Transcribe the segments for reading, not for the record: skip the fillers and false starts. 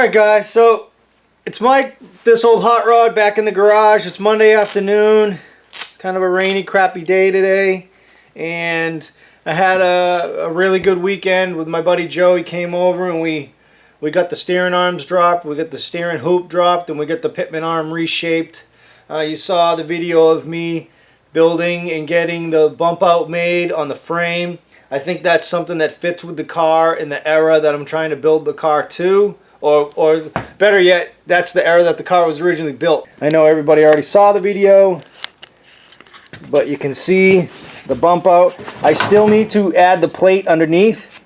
Alright guys, so it's Mike, this old hot rod back in the garage. It's Monday afternoon. It's kind of a rainy, crappy day today. And I had a really good weekend with my buddy Joe. He came over and we got the steering arms dropped, we got the steering hoop dropped, and we got the pitman arm reshaped. You saw the video of me building and getting the bump out made on the frame. I think that's something that fits with the car in the era that I'm trying to build the car to. Or better yet, that's the era that the car was originally built. I know everybody already saw the video, but you can see the bump out. I still need to add the plate underneath,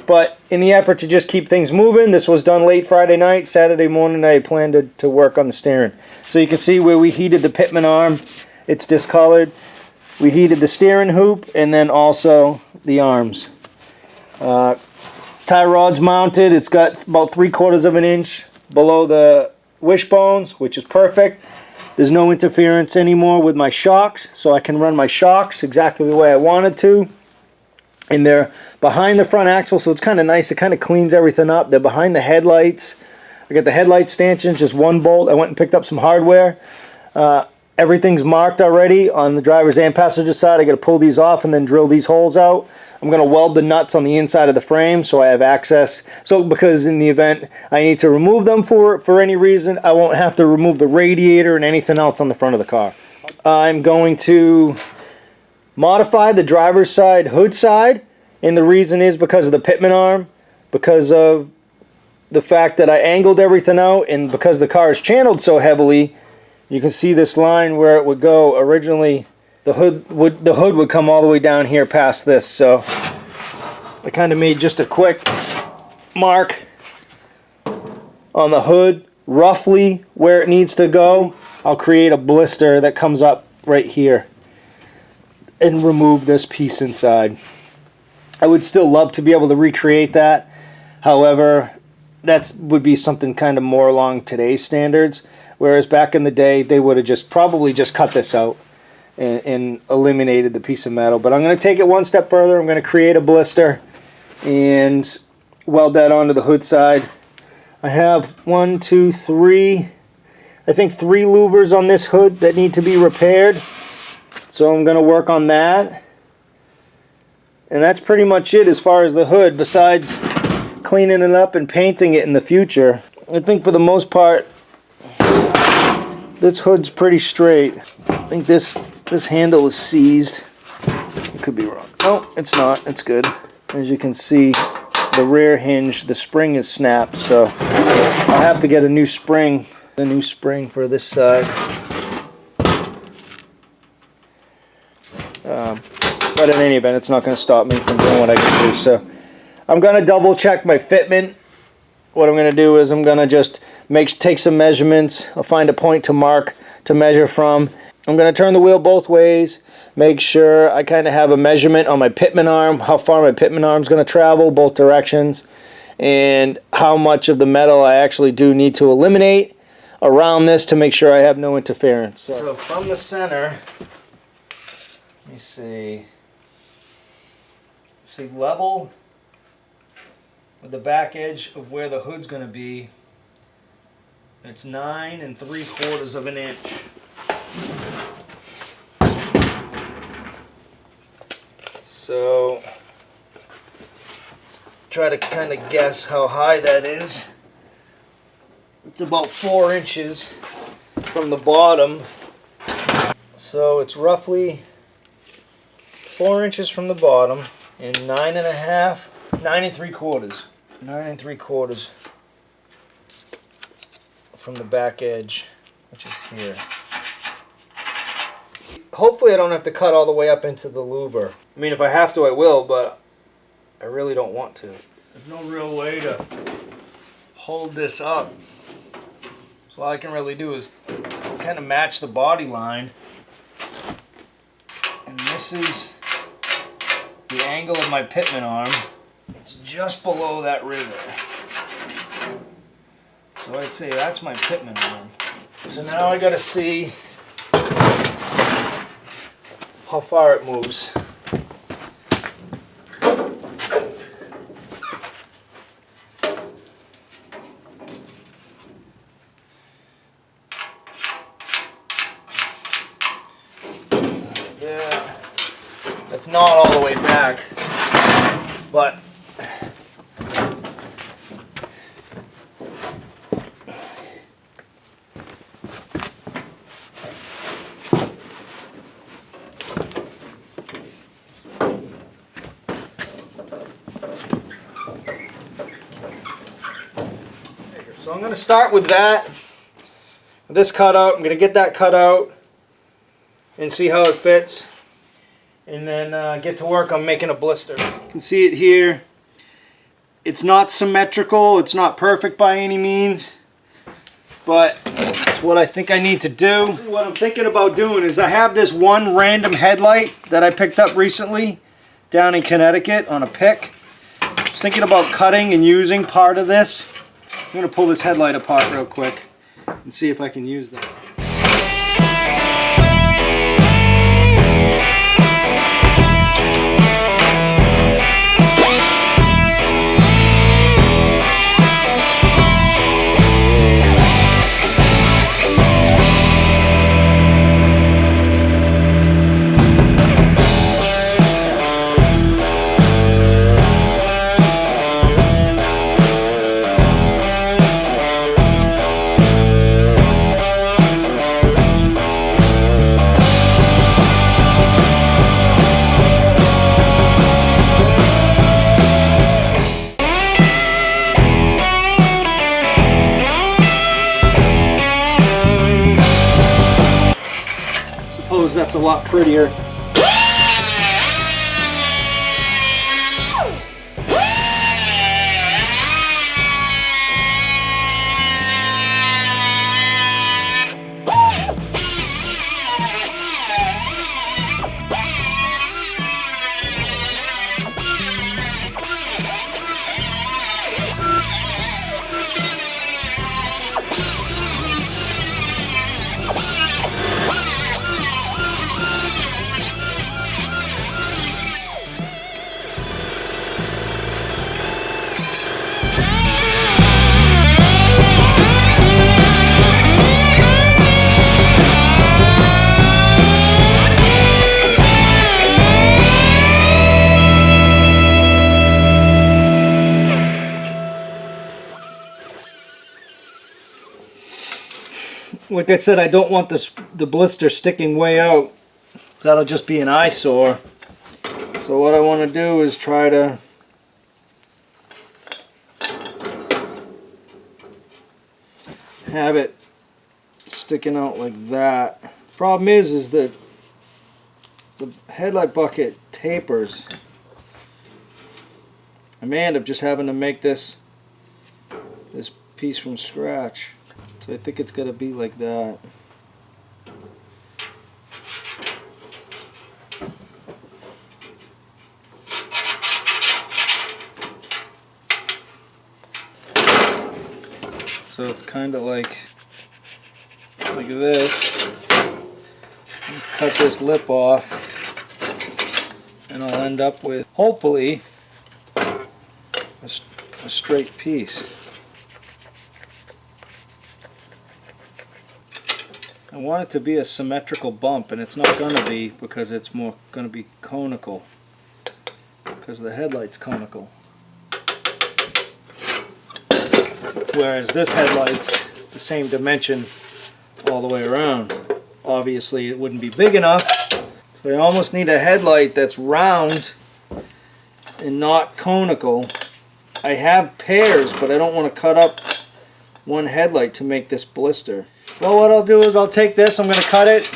but in the effort to just keep things moving, this was done late Friday night. Saturday morning I planned to work on the steering. So you can see where we heated the pitman arm. It's discolored. We heated the steering hoop and then also the arms. Tie rod's mounted. It's got about 3/4 of an inch below the wishbones, which is perfect. There's no interference anymore with my shocks, so I can run my shocks exactly the way I wanted to. And they're behind the front axle, so it's kind of nice. It kind of cleans everything up. They're behind the headlights. I got the headlight stanchions, just one bolt. I went and picked up some hardware. Everything's marked already on the driver's and passenger side. I got to pull these off and then drill these holes out. I'm going to weld the nuts on the inside of the frame so I have access. So because in the event I need to remove them for any reason, I won't have to remove the radiator and anything else on the front of the car. I'm going to modify the driver's side hood side, and the reason is because of the pitman arm, because of the fact that I angled everything out, and because the car is channeled so heavily. You can see this line where it would go originally. The hood would come all the way down here past this, so I kind of made just a quick mark on the hood, roughly where it needs to go. I'll create a blister that comes up right here and remove this piece inside. I would still love to be able to recreate that. However, that would be something kind of more along today's standards, whereas back in the day they would have probably just cut this out and eliminated the piece of metal. But I'm going to take it one step further. I'm going to create a blister and weld that onto the hood side. I have 1, 2, 3, I think 3 louvers on this hood that need to be repaired. So I'm going to work on that. And that's pretty much it as far as the hood, besides cleaning it up and painting it in the future. I think for the most part, this hood's pretty straight. I think this handle is seized. It could be wrong. No, it's not. It's good. As you can see, the rear hinge, the spring is snapped, so I'll have to get a new spring for this side. But in any event, it's not going to stop me from doing what I can do. So I'm going to double check my fitment. What I'm going to do is I'm going to just take some measurements. I'll find a point to measure from. I'm going to turn the wheel both ways, make sure I kind of have a measurement on my pitman arm, how far my pitman arm is going to travel both directions, and how much of the metal I actually do need to eliminate around this to make sure I have no interference. So from the center, let me see level with the back edge of where the hood's going to be. It's 9 3/4 of an inch. So try to kind of guess how high that is. It's about 4 inches from the bottom. So it's roughly 4 inches from the bottom and 9 3/4 from the back edge, which is here. Hopefully I don't have to cut all the way up into the louver. I mean, if I have to, I will, but I really don't want to. There's no real way to hold this up. So all I can really do is kind of match the body line. And this is the angle of my pitman arm. It's just below that rivet. So I'd say that's my pitman arm. So now I gotta see how far it moves. Yeah, that's not all the way back, but so I'm going to start with that, with this cutout. I'm going to get that cut out and see how it fits, and then get to work on making a blister. You can see it here. It's not symmetrical, it's not perfect by any means, but it's what I think I need to do. What I'm thinking about doing is I have this one random headlight that I picked up recently down in Connecticut on a pick. I was thinking about cutting and using part of this. I'm going to pull this headlight apart real quick and see if I can use that. That's a lot prettier. Like I said, I don't want the blister sticking way out. That'll just be an eyesore. So what I want to do is try to have it sticking out like that. Problem is that the headlight bucket tapers. I may end up just having to make this piece from scratch. So I think it's got to be like that. So it's kind of like this. Cut this lip off, and I'll end up with hopefully a straight piece. I want it to be a symmetrical bump, and it's not going to be, because it's more going to be conical, because the headlight's conical. Whereas this headlight's the same dimension all the way around. Obviously it wouldn't be big enough, so I almost need a headlight that's round and not conical. I have pairs, but I don't want to cut up one headlight to make this blister. Well, what I'll do is I'll take this, I'm going to cut it,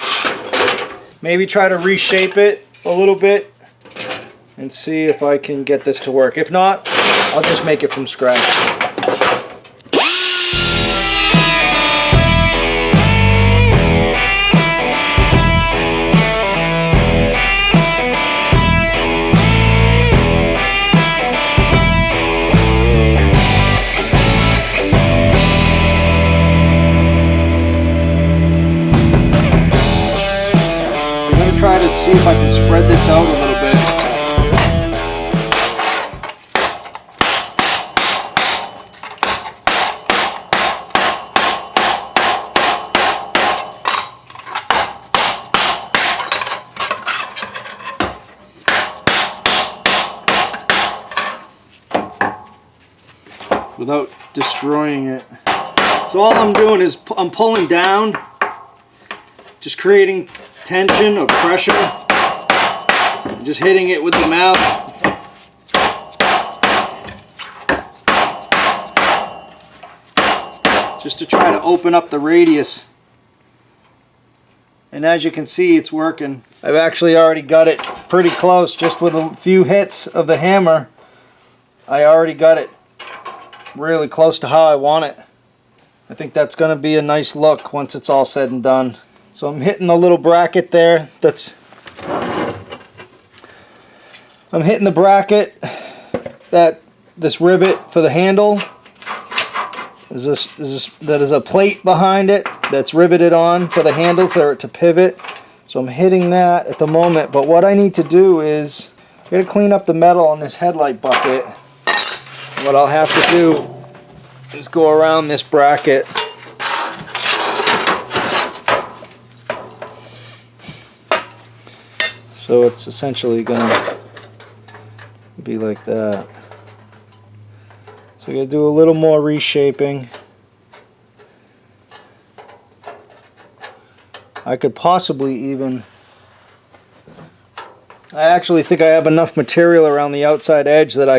maybe try to reshape it a little bit and see if I can get this to work. If not, I'll just make it from scratch. Try to see if I can spread this out a little bit. without destroying it. So all I'm doing is I'm pulling down, just creating tension or pressure, just hitting it with the mallet. Just to try to open up the radius. And as you can see, it's working. I've actually already got it pretty close, just with a few hits of the hammer. I already got it really close to how I want it. I think that's going to be a nice look once it's all said and done. So I'm hitting the little bracket there. I'm hitting the bracket this rivet for the handle. That is a plate behind it that's riveted on for the handle for it to pivot. So I'm hitting that at the moment. But what I need to do is I got to clean up the metal on this headlight bucket. What I'll have to do is go around this bracket. So it's essentially going to be like that. So I'm going to do a little more reshaping. I could possibly even... I actually think I have enough material around the outside edge that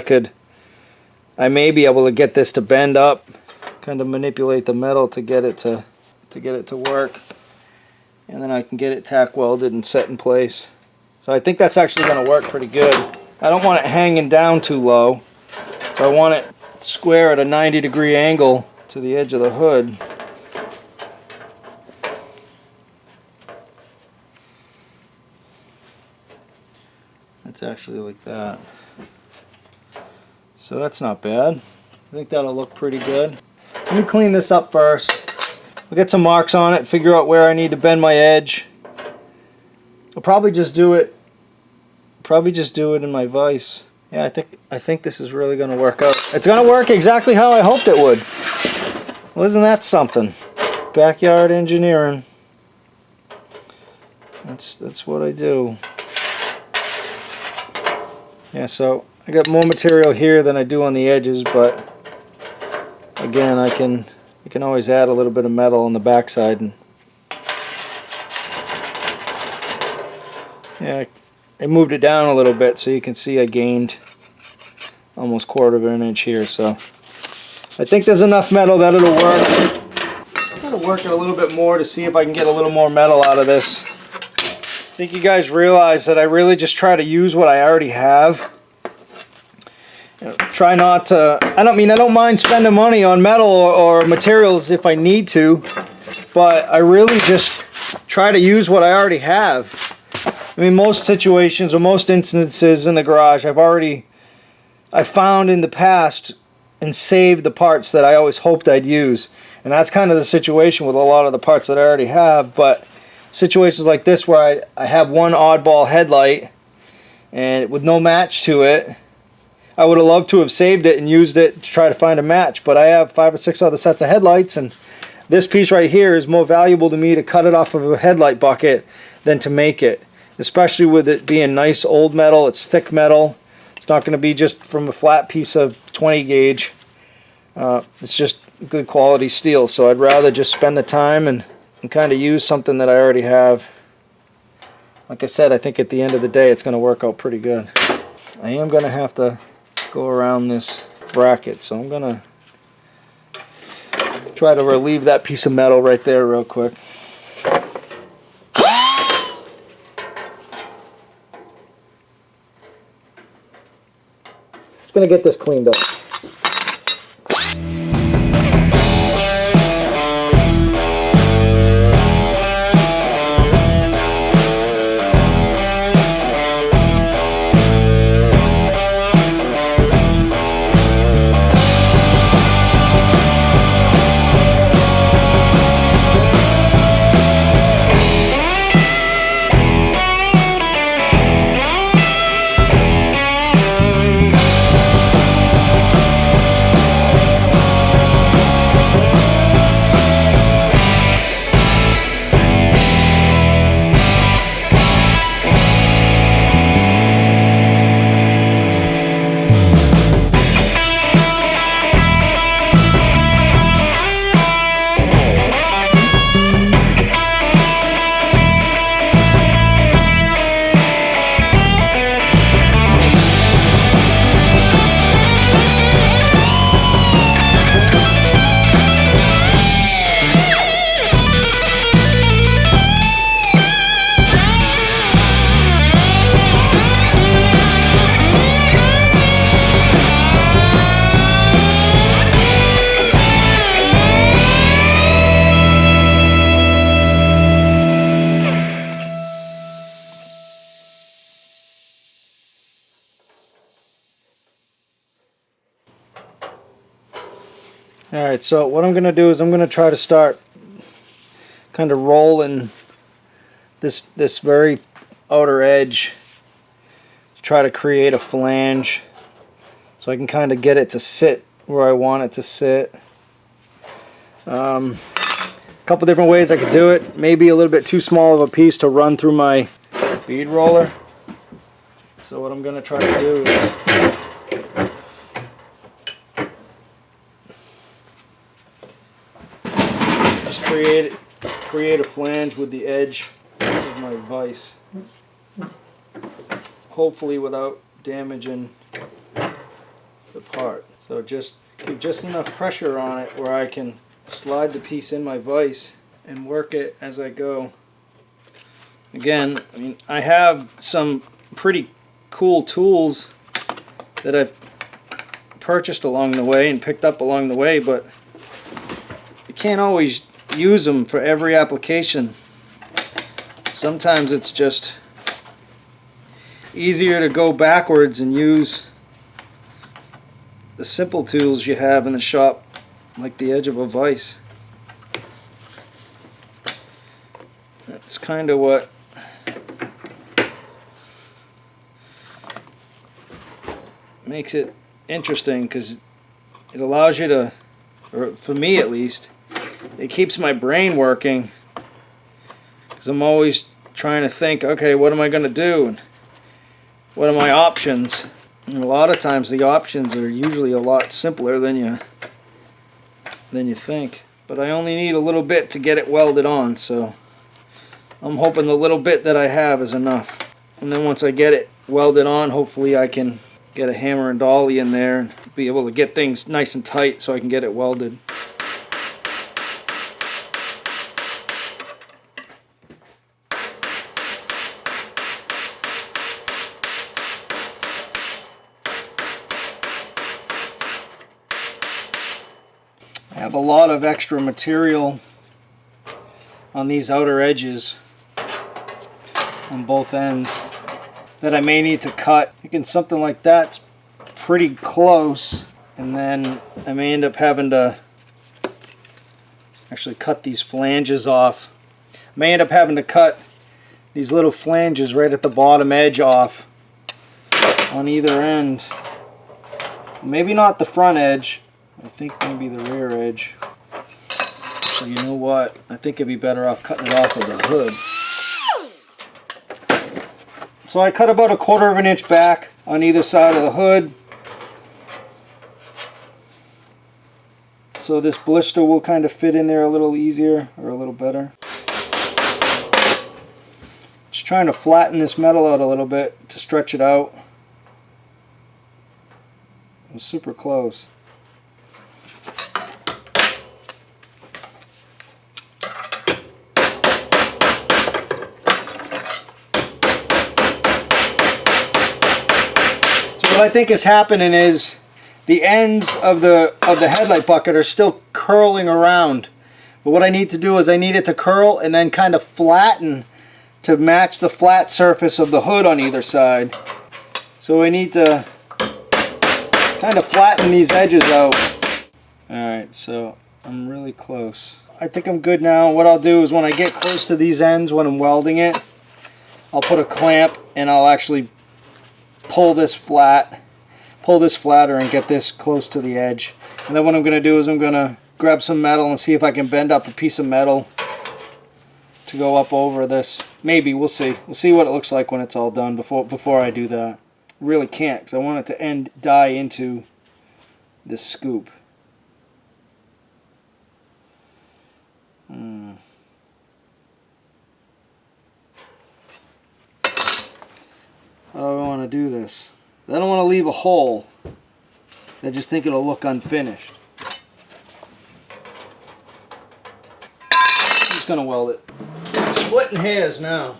I may be able to get this to bend up, kind of manipulate the metal to get it to work, and then I can get it tack welded and set in place. So I think that's actually going to work pretty good. I don't want it hanging down too low, so I want it square at a 90-degree angle to the edge of the hood. It's actually like that. So that's not bad. I think that'll look pretty good. Let me clean this up first. I'll get some marks on it, figure out where I need to bend my edge. I'll probably just do it in my vise. Yeah, I think this is really going to work out. It's going to work exactly how I hoped it would. Well, isn't that something? Backyard engineering. That's what I do. Yeah, so I got more material here than I do on the edges, but again, you can always add a little bit of metal on the backside. And yeah, I moved it down a little bit so you can see I gained almost 1/4 of an inch here. So I think there's enough metal that it'll work. I'm gonna work it a little bit more to see if I can get a little more metal out of this. I think you guys realize that I really just try to use what I already have. Try not to, I don't mind spending money on metal or materials if I need to, but I really just try to use what I already have. I mean, most situations or most instances in the garage I found in the past and saved the parts that I always hoped I'd use. And that's kind of the situation with a lot of the parts that I already have, but situations like this where I have one oddball headlight and with no match to it, I would have loved to have saved it and used it to try to find a match, but I have 5 or 6 other sets of headlights, and this piece right here is more valuable to me to cut it off of a headlight bucket than to make it, especially with it being nice old metal. It's thick metal. It's not going to be just from a flat piece of 20 gauge. It's just good quality steel, so I'd rather just spend the time and kind of use something that I already have. Like I said, I think at the end of the day it's going to work out pretty good. I am going to have to go around this bracket, so I'm going to try to relieve that piece of metal right there real quick. Just going to get this cleaned up. Alright, so what I'm going to do is I'm going to try to start kind of rolling this very outer edge to try to create a flange so I can kind of get it to sit where I want it to sit. A couple different ways I could do it. Maybe a little bit too small of a piece to run through my bead roller. So what I'm going to try to do is just create a flange with the edge of my vise, hopefully without damaging the part. So just give just enough pressure on it where I can slide the piece in my vise and work it as I go. Again, I mean, I have some pretty cool tools that I've purchased along the way and picked up along the way, but you can't always use them for every application. Sometimes it's just easier to go backwards and use the simple tools you have in the shop, like the edge of a vise. That's kind of what makes it interesting, because it allows you to, or for me at least, it keeps my brain working, because I'm always trying to think, okay, what am I going to do, and what are my options? And a lot of times the options are usually a lot simpler than you think. But I only need a little bit to get it welded on, so I'm hoping the little bit that I have is enough. And then once I get it welded on, hopefully I can get a hammer and dolly in there and be able to get things nice and tight so I can get it welded. I have a lot of extra material on these outer edges on both ends that I may need to cut. Thinking something like that's pretty close, and then I may end up having to actually cut these flanges off. I may end up having to cut these little flanges right at the bottom edge off on either end. Maybe not the front edge. I think maybe the rear edge. So you know what? I think it'd be better off cutting it off of the hood. So I cut about 1/4 of an inch back on either side of the hood. So this blister will kind of fit in there a little easier, or a little better. Just trying to flatten this metal out a little bit to stretch it out. I'm super close. What I think is happening is the ends of the headlight bucket are still curling around. But what I need to do is I need it to curl and then kind of flatten to match the flat surface of the hood on either side. So I need to kind of flatten these edges out. Alright, so I'm really close. I think I'm good now. What I'll do is when I get close to these ends when I'm welding it, I'll put a clamp and I'll actually pull this flatter and get this close to the edge. And then what I'm going to do is I'm going to grab some metal and see if I can bend up a piece of metal to go up over this. Maybe, we'll see. We'll see what it looks like when it's all done before I do that. Really can't, because I want it to die into this scoop. How do I want to do this? I don't want to leave a hole. I just think it'll look unfinished. I'm just going to weld it. Splitting hairs now.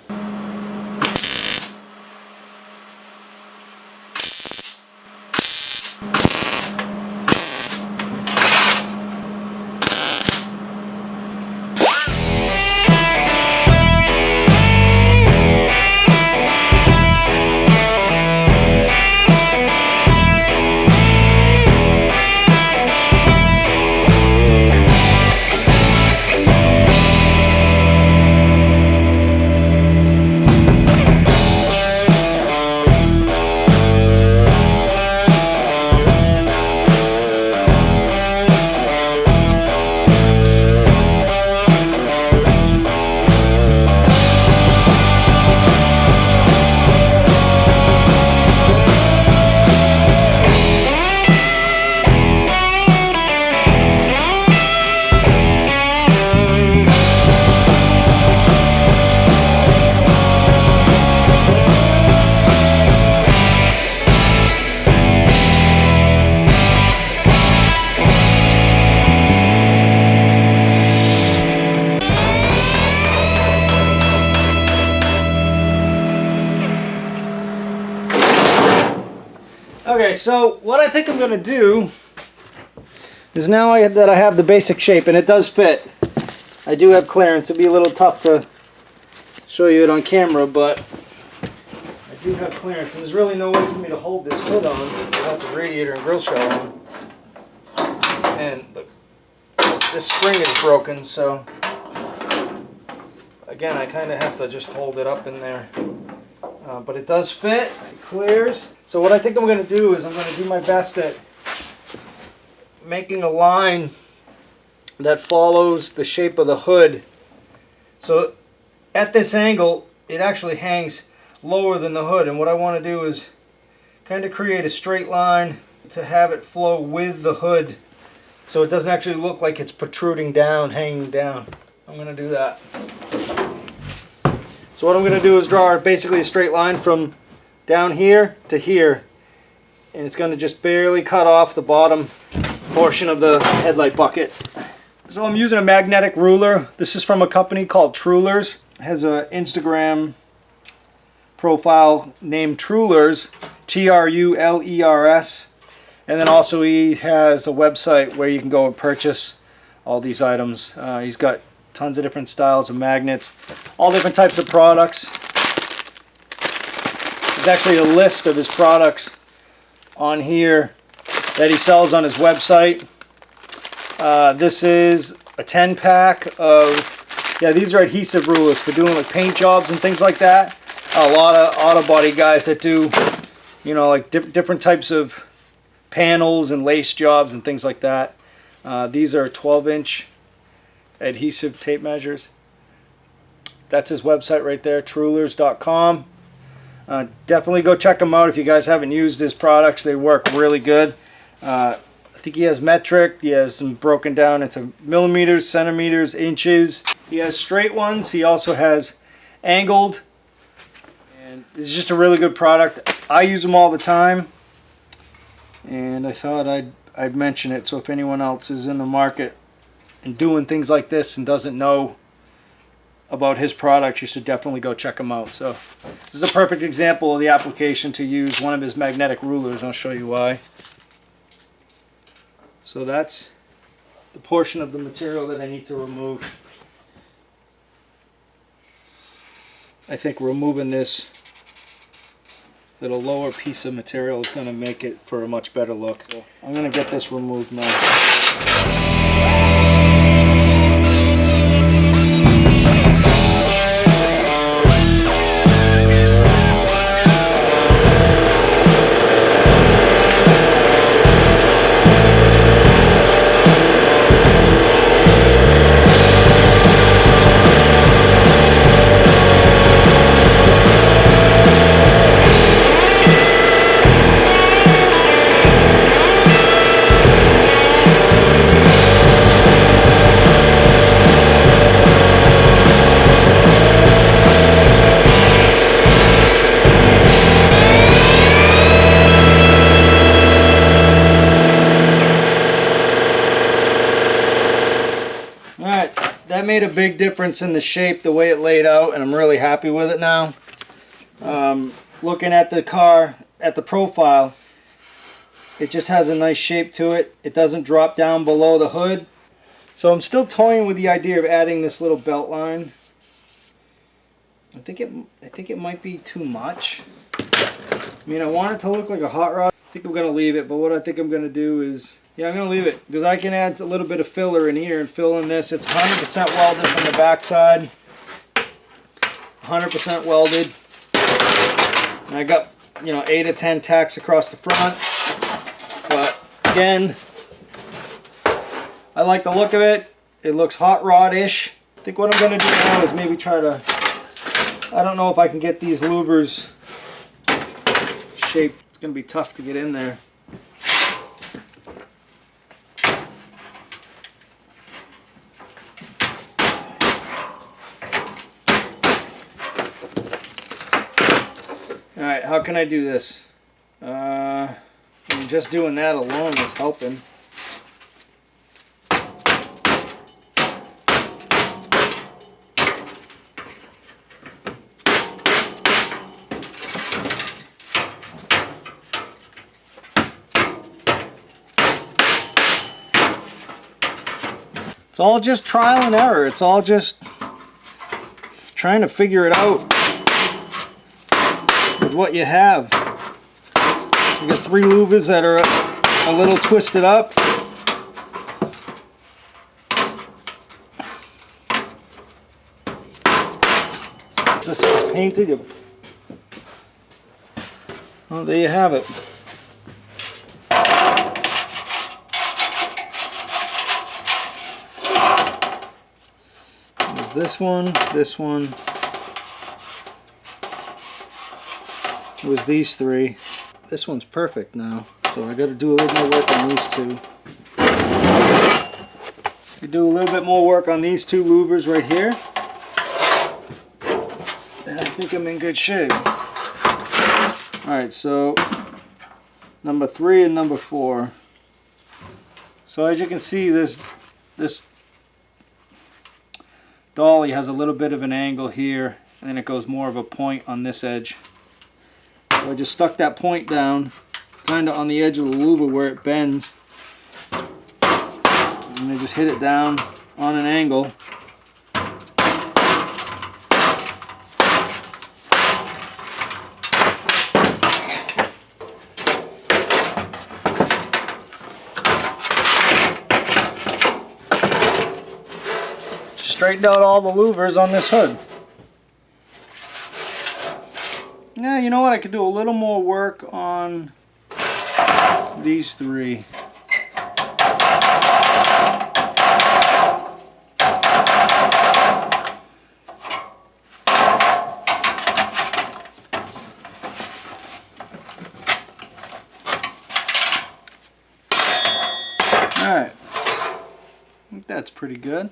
Okay, so what I think I'm going to do is now that I have the basic shape, and it does fit. I do have clearance. It'll be a little tough to show you it on camera, but I do have clearance, and there's really no way for me to hold this hood on without the radiator and grill shell on. And this spring is broken, so again, I kind of have to just hold it up in there. But it does fit. It clears. So what I think I'm going to do is I'm going to do my best at making a line that follows the shape of the hood. So at this angle, it actually hangs lower than the hood, and what I want to do is kind of create a straight line to have it flow with the hood, so it doesn't actually look like it's protruding down, hanging down. I'm going to do that. So what I'm going to do is draw basically a straight line from down here to here, and it's going to just barely cut off the bottom portion of the headlight bucket. So I'm using a magnetic ruler. This is from a company called Trulers. It has an Instagram profile named Trulers, Trulers, and then also he has a website where you can go and purchase all these items. He's got tons of different styles of magnets, all different types of products. There's actually a list of his products on here that he sells on his website. This is a 10-pack of, yeah, these are adhesive rulers for doing like paint jobs and things like that. A lot of auto body guys that do, you know, like different types of panels and lace jobs and things like that. These are 12-inch adhesive tape measures. That's his website right there, trulers.com. Definitely go check him out if you guys haven't used his products. They work really good. I think he has metric. He has them broken down into millimeters, centimeters, inches. He has straight ones. He also has angled. And it's just a really good product. I use them all the time, and I thought I'd mention it. So if anyone else is in the market and doing things like this and doesn't know about his products, you should definitely go check him out. So this is a perfect example of the application to use one of his magnetic rulers. I'll show you why. So that's the portion of the material that I need to remove. I think removing this little lower piece of material is going to make it for a much better look. So I'm going to get this removed now. That made a big difference in the shape, the way it laid out, and I'm really happy with it now. Looking at the car, at the profile, it just has a nice shape to it. It doesn't drop down below the hood. So I'm still toying with the idea of adding this little belt line. I think it might be too much. I mean, I want it to look like a hot rod. I think I'm going to leave it, but what I think I'm going to do is, yeah, I'm going to leave it, because I can add a little bit of filler in here and fill in this. It's 100% welded from the back side. 100% welded. And I got, you know, 8 or 10 tacks across the front. But again, I like the look of it. It looks hot rod-ish. I think what I'm going to do now is maybe try to, I don't know if I can get these louvers shaped. It's going to be tough to get in there. Alright, how can I do this? I mean, just doing that alone is helping. It's all just trial and error. It's all just trying to figure it out with what you have. You got 3 louvers that are a little twisted up. This is painted. Well, there you have it. There's this one. It was these 3. This one's perfect now, so I got to do a little more work on these 2. You do a little bit more work on these 2 louvers right here, and I think I'm in good shape. Alright, so number 3 and number 4. So as you can see, this dolly has a little bit of an angle here, and then it goes more of a point on this edge. So I just stuck that point down kind of on the edge of the louver where it bends, and I just hit it down on an angle. Straightened out all the louvers on this hood. Yeah, you know what? I could do a little more work on these 3. Alright. I think that's pretty good.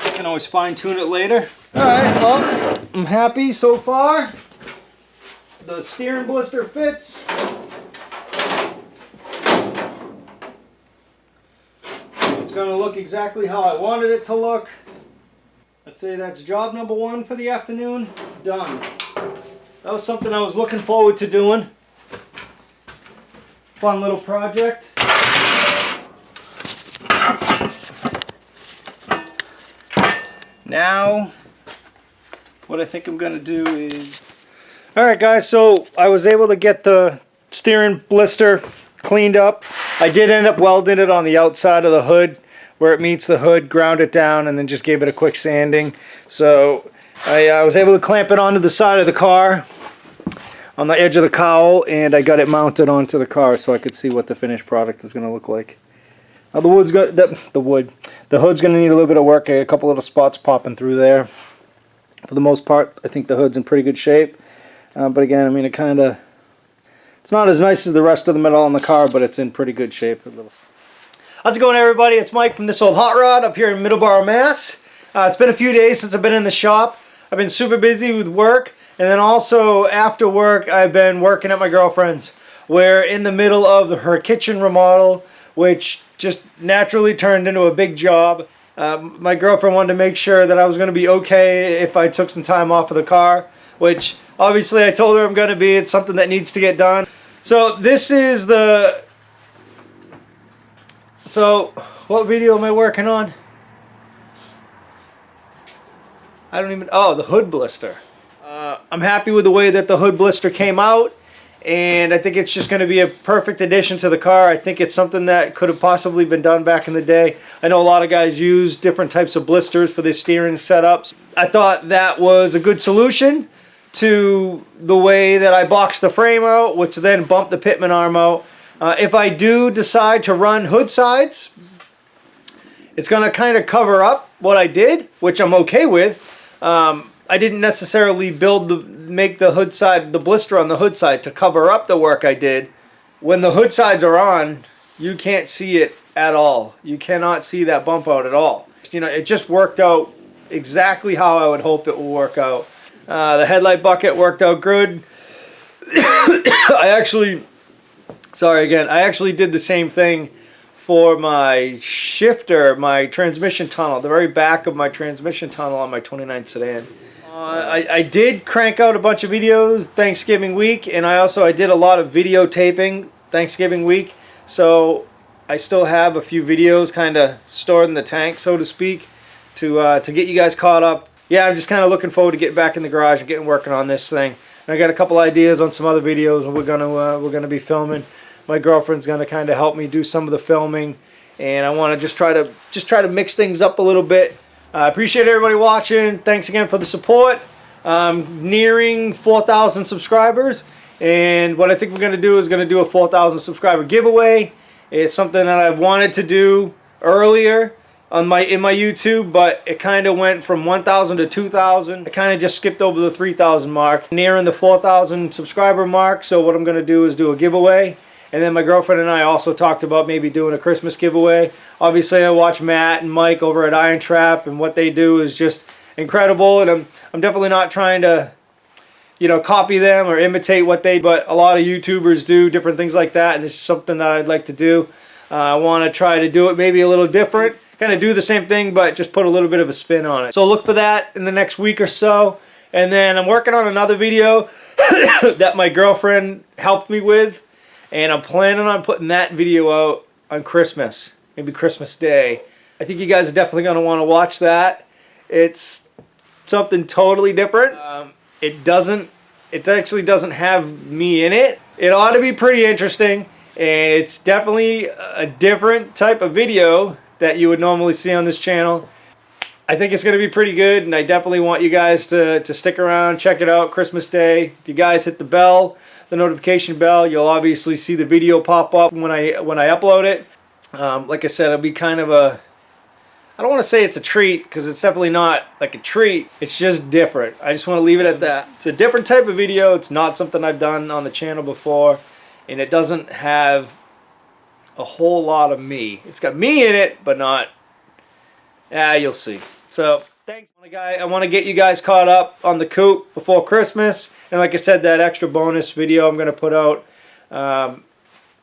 I can always fine tune it later. Alright, well, I'm happy so far. The steering blister fits. It's going to look exactly how I wanted it to look. I'd say that's job number 1 for the afternoon. Done. That was something I was looking forward to doing. Fun little project. Now, what I think I'm going to do is... Alright guys, so I was able to get the steering blister cleaned up. I did end up welding it on the outside of the hood where it meets the hood, ground it down, and then just gave it a quick sanding. So I was able to clamp it onto the side of the car on the edge of the cowl, and I got it mounted onto the car so I could see what the finished product is going to look like. Now the hood's going to need a little bit of work. I got a couple little spots popping through there. For the most part, I think the hood's in pretty good shape. But again, I mean, it's not as nice as the rest of the metal on the car, but it's in pretty good shape. How's it going, everybody? It's Mike from This Old Hot Rod up here in Middleborough, Mass. It's been a few days since I've been in the shop. I've been super busy with work, and then also after work, I've been working at my girlfriend's. We're in the middle of her kitchen remodel, which just naturally turned into a big job. My girlfriend wanted to make sure that I was going to be okay if I took some time off of the car, which obviously I told her I'm going to be. It's something that needs to get done. So this is the... So, what video am I working on? I don't even... Oh, the hood blister. I'm happy with the way that the hood blister came out, and I think it's just going to be a perfect addition to the car. I think it's something that could have possibly been done back in the day. I know a lot of guys use different types of blisters for their steering setups. I thought that was a good solution to the way that I boxed the frame out, which then bumped the pitman arm out. If I do decide to run hood sides, it's going to kind of cover up what I did, which I'm okay with. I didn't necessarily make the hood side, the blister on the hood side to cover up the work I did. When the hood sides are on, you can't see it at all. You cannot see that bump out at all. You know, it just worked out exactly how I would hope it will work out. The headlight bucket worked out good. I actually did the same thing for my shifter, my transmission tunnel, the very back of my transmission tunnel on my 29 sedan. I did crank out a bunch of videos Thanksgiving week, and I did a lot of videotaping Thanksgiving week. So I still have a few videos kind of stored in the tank, so to speak, to get you guys caught up. Yeah, I'm just kind of looking forward to getting back in the garage and getting working on this thing. And I got a couple ideas on some other videos we're gonna be filming. My girlfriend's gonna kind of help me do some of the filming, and I want to just try to mix things up a little bit. I appreciate everybody watching. Thanks again for the support. Nearing 4,000 subscribers, and what I think we're gonna do is gonna do a 4,000 subscriber giveaway. It's something that I've wanted to do earlier on in my YouTube, but it kind of went from 1,000 to 2,000. I kind of just skipped over the 3,000 mark, nearing the 4,000 subscriber mark. So what I'm going to do is do a giveaway, and then my girlfriend and I also talked about maybe doing a Christmas giveaway. Obviously, I watch Matt and Mike over at Iron Trap, and what they do is just incredible. And I'm definitely not trying to, you know, copy them or imitate what they, but a lot of YouTubers do different things like that, and it's something that I'd like to do. I want to try to do it maybe a little different. Kind of do the same thing, but just put a little bit of a spin on it. So look for that in the next week or so. And then I'm working on another video that my girlfriend helped me with, and I'm planning on putting that video out on Christmas, maybe Christmas Day. I think you guys are definitely going to want to watch that. It's something totally different. It actually doesn't have me in it. It ought to be pretty interesting, and it's definitely a different type of video that you would normally see on this channel. I think it's going to be pretty good, and I definitely want you guys to stick around, check it out Christmas Day. If you guys hit the bell, the notification bell, you'll obviously see the video pop up when I upload it. Like I said, it'll be kind of a, I don't want to say it's a treat, because it's definitely not like a treat. It's just different. I just want to leave it at that. It's a different type of video. It's not something I've done on the channel before, and it doesn't have a whole lot of me. It's got me in it, but not, you'll see. So thanks. I want to get you guys caught up on the coop before Christmas, and like I said, that extra bonus video I'm going to put out.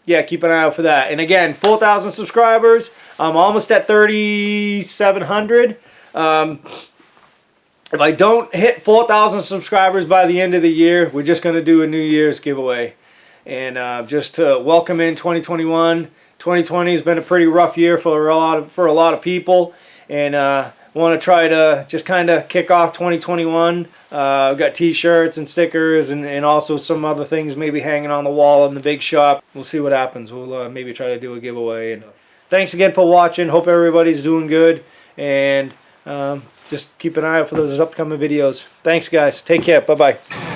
Yeah, keep an eye out for that. And again, 4,000 subscribers. I'm almost at 3,700. If I don't hit 4,000 subscribers by the end of the year, we're just going to do a New Year's giveaway. And just to welcome in 2021. 2020 has been a pretty rough year for a lot of people, and want to try to just kind of kick off 2021. We've got t-shirts and stickers, and also some other things maybe hanging on the wall in the big shop. We'll see what happens. We'll maybe try to do a giveaway. And thanks again for watching. Hope everybody's doing good, and just keep an eye out for those upcoming videos. Thanks, guys. Take care. Bye-bye.